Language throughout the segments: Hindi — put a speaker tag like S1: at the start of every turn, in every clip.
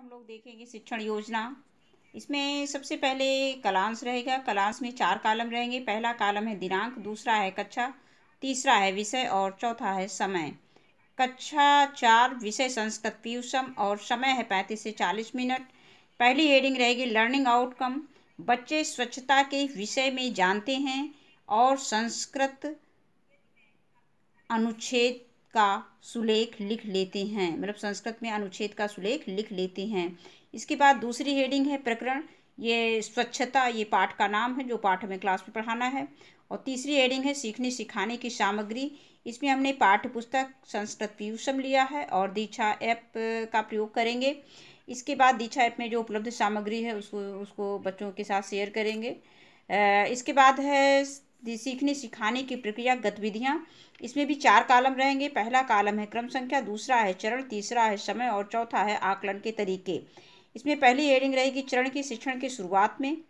S1: हम लोग देखेंगे शिक्षण योजना। इसमें सबसे पहले कलांश रहेगा। कलांश में 4 कॉलम रहेंगे। पहला कॉलम है दिनांक, दूसरा है कक्षा, तीसरा है विषय और चौथा है समय। कक्षा 4 विषय संस्कृत पीयूषम और समय है 35 से 40 मिनट। पहली हेडिंग रहेगी लर्निंग आउटकम। बच्चे स्वच्छता के विषय में जानते हैं और संस्कृत अनुच्छेद का सुलेख लिख लेते हैं, मतलब संस्कृत में अनुच्छेद का सुलेख लिख लेते हैं। इसके बाद दूसरी हेडिंग है प्रकरण। ये स्वच्छता, ये पाठ का नाम है जो पाठ हमें क्लास में पढ़ाना है। और तीसरी हेडिंग है सीखने सिखाने की सामग्री। इसमें हमने पाठ्य पुस्तक संस्कृत पीयूषम लिया है और दीक्षा ऐप का प्रयोग करेंगे। इसके बाद दीक्षा ऐप में जो उपलब्ध सामग्री है उसको बच्चों के साथ शेयर करेंगे। इसके बाद है सीखने सिखाने की प्रक्रिया गतिविधियाँ। इसमें भी 4 कॉलम रहेंगे। पहला कॉलम है क्रम संख्या, दूसरा है चरण, तीसरा है समय और चौथा है आकलन के तरीके। इसमें पहली हेडिंग रहेगी चरण की शिक्षण की शुरुआत में।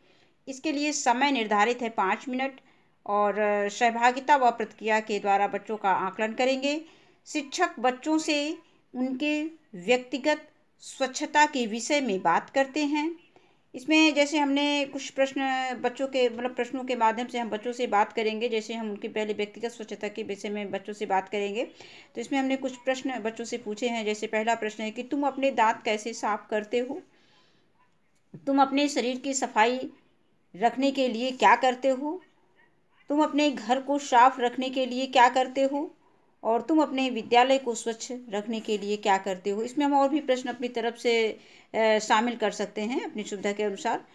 S1: इसके लिए समय निर्धारित है 5 मिनट और सहभागिता व प्रतिक्रिया के द्वारा बच्चों का आकलन करेंगे। शिक्षक बच्चों से उनके व्यक्तिगत स्वच्छता के विषय में बात करते हैं। इसमें जैसे हमने कुछ प्रश्न बच्चों के, मतलब प्रश्नों के माध्यम से हम बच्चों से बात करेंगे। जैसे हम उनके पहले व्यक्तिगत स्वच्छता के विषय में बच्चों से बात करेंगे, तो इसमें हमने कुछ प्रश्न बच्चों से पूछे हैं। जैसे पहला प्रश्न है कि तुम अपने दांत कैसे साफ करते हो? तुम अपने शरीर की सफाई रखने के लिए क्या करते हो? तुम अपने घर को साफ रखने के लिए क्या करते हो? और तुम अपने विद्यालय को स्वच्छ रखने के लिए क्या करते हो? इसमें हम और भी प्रश्न अपनी तरफ से शामिल कर सकते हैं अपनी सुविधा के अनुसार।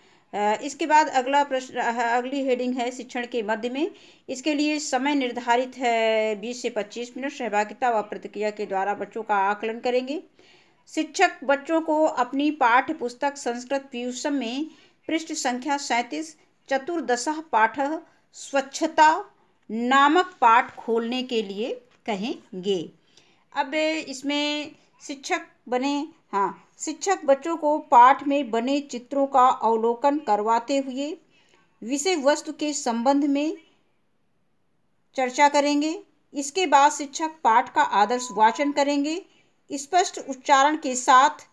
S1: इसके बाद अगला प्रश्न, अगली हेडिंग है शिक्षण के मध्य में। इसके लिए समय निर्धारित है 20 से 25 मिनट। सहभागिता व प्रतिक्रिया के द्वारा बच्चों का आकलन करेंगे। शिक्षक बच्चों को अपनी पाठ्य पुस्तक संस्कृत पीयूषम में पृष्ठ संख्या 37 चतुर्दशः पाठः स्वच्छता नामक पाठ खोलने के लिए कहेंगे। अब इसमें शिक्षक बच्चों को पाठ में बने चित्रों का अवलोकन करवाते हुए विषय वस्तु के संबंध में चर्चा करेंगे। इसके बाद शिक्षक पाठ का आदर्श वाचन करेंगे। स्पष्ट उच्चारण के साथ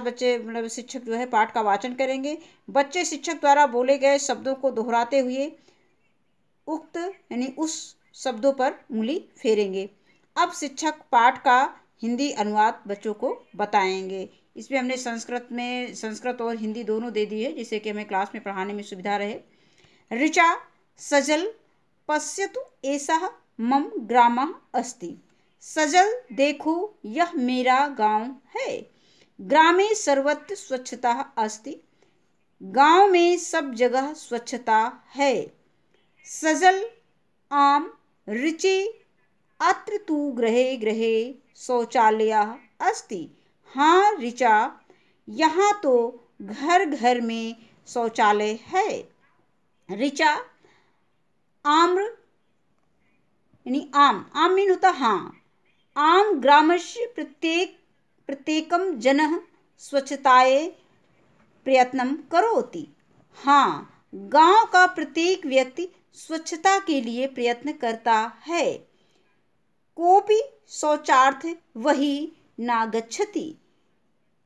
S1: बच्चे, मतलब शिक्षक जो है पाठ का वाचन करेंगे। बच्चे शिक्षक द्वारा बोले गए शब्दों को दोहराते हुए उक्त यानी उस शब्दों पर उंगली फेरेंगे। अब शिक्षक पाठ का हिंदी अनुवाद बच्चों को बताएंगे। इसमें हमने संस्कृत और हिंदी दोनों दे दी है, जिससे कि हमें क्लास में पढ़ाने में सुविधा रहे। ऋचा सजल पश्यतु एषः मम ग्रामः अस्ति। सजल देखो यह मेरा गांव है। ग्रामे सर्वत्र स्वच्छता अस्ति। गांव में सब जगह स्वच्छता है। सजल आम ऋचे अत्र तु गृहे गृहे शौचालयः अस्ति। हाँ ऋचा, यहाँ तो घर घर में शौचालय है। ऋचा आम्र यानी आम मीन होता हाँ। आम ग्रामस्य प्रत्येकम जनः स्वच्छताये प्रयत्नं करोति। हाँ, गांव का प्रत्येक व्यक्ति स्वच्छता के लिए प्रयत्न करता है। कोपि शौचार्थ वही न गच्छति।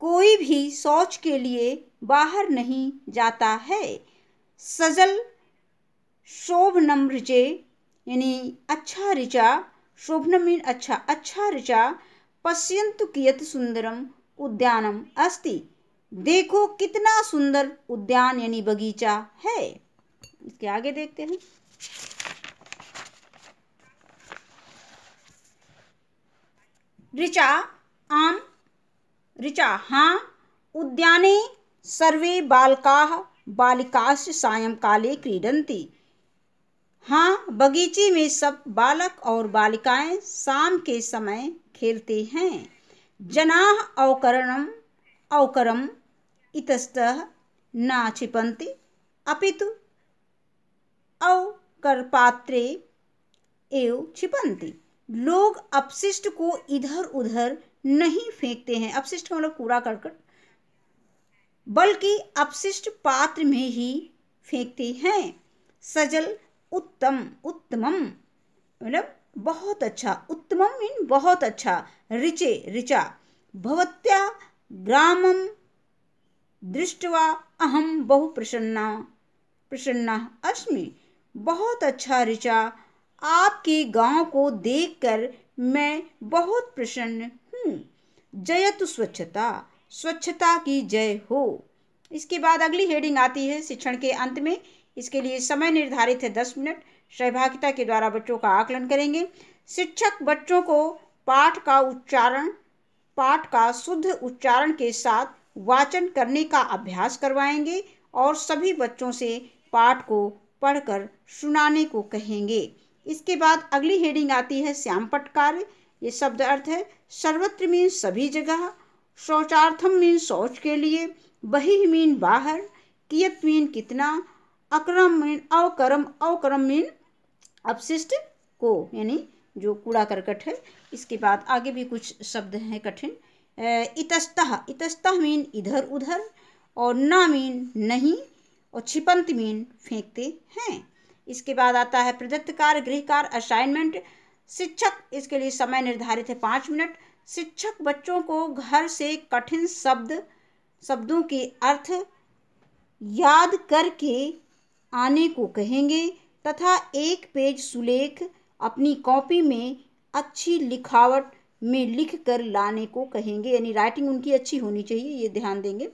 S1: कोई भी शौच के लिए बाहर नहीं जाता है। सजल शोभनम ऋचे यानी अच्छा ऋचा, शोभनम मीन अच्छा, अच्छा ऋचा पश्यन्तु कियत् सुंदरम उद्यानम अस्ति। देखो कितना सुंदर उद्यान यानी बगीचा है। इसके आगे देखते हैं। ऋचा हाँ, उद्याने सर्वे बालकाः बालिकाश्च सायंकाले क्रीडन्ति। हाँ, बगीचे में सब बालक और बालिकाएं शाम के समय खेलते हैं। जनाः अवकरम इतस्ततः न क्षिपन्ति अपितु अवकरपात्रे एव क्षिपन्ति। लोग अपशिष्ट को इधर उधर नहीं फेंकते हैं। अपशिष्ट मतलब कूड़ा करकट, बल्कि अपशिष्ट पात्र में ही फेंकते हैं। सजल उत्तमम मतलब बहुत अच्छा, उत्तमम मीन बहुत अच्छा, ऋचे ऋचा, भवत्या ग्रामम दृष्ट्वा अहम बहु प्रसन्ना अस्मि। बहुत अच्छा ऋचा, आपके गांव को देखकर मैं बहुत प्रसन्न हूँ। जयतु स्वच्छता, स्वच्छता की जय हो। इसके बाद अगली हेडिंग आती है शिक्षण के अंत में। इसके लिए समय निर्धारित है 10 मिनट। सहभागिता के द्वारा बच्चों का आकलन करेंगे। शिक्षक बच्चों को पाठ का शुद्ध उच्चारण के साथ वाचन करने का अभ्यास करवाएंगे और सभी बच्चों से पाठ को पढ़कर सुनाने को कहेंगे। इसके बाद अगली हेडिंग आती है श्यामपट्ट कार्य। ये शब्द अर्थ है सर्वत्र मीन सभी जगह, शौचार्थम मीन शौच के लिए, बहिः मीन बाहर, कियत मीन कितना, अकरम मीन अवकरम, अवकरम मीन अपशिष्ट को यानी जो कूड़ा करकट है। इसके बाद आगे भी कुछ शब्द हैं कठिन। इतस्तः, इतस्तः मीन इधर उधर, और ना मीन नहीं, और छिपंत मीन फेंकते हैं। इसके बाद आता है प्रदत्त कार्य, गृह कार्य, असाइनमेंट। शिक्षक, इसके लिए समय निर्धारित है 5 मिनट। शिक्षक बच्चों को घर से कठिन शब्दों के अर्थ याद करके आने को कहेंगे तथा एक पेज सुलेख अपनी कॉपी में अच्छी लिखावट में लिख कर लाने को कहेंगे, यानी राइटिंग उनकी अच्छी होनी चाहिए, ये ध्यान देंगे।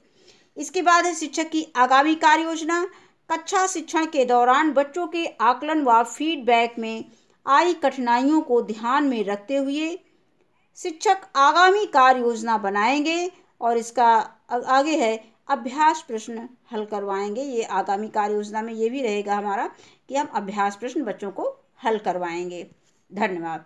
S1: इसके बाद है शिक्षक की आगामी कार्य योजना। कक्षा शिक्षण के दौरान बच्चों के आकलन व फीडबैक में आई कठिनाइयों को ध्यान में रखते हुए शिक्षक आगामी कार्य योजना बनाएंगे और इसका आगे है अभ्यास प्रश्न हल करवाएंगे। ये आगामी कार्य योजना में ये भी रहेगा हमारा कि हम अभ्यास प्रश्न बच्चों को हल करवाएंगे। धन्यवाद।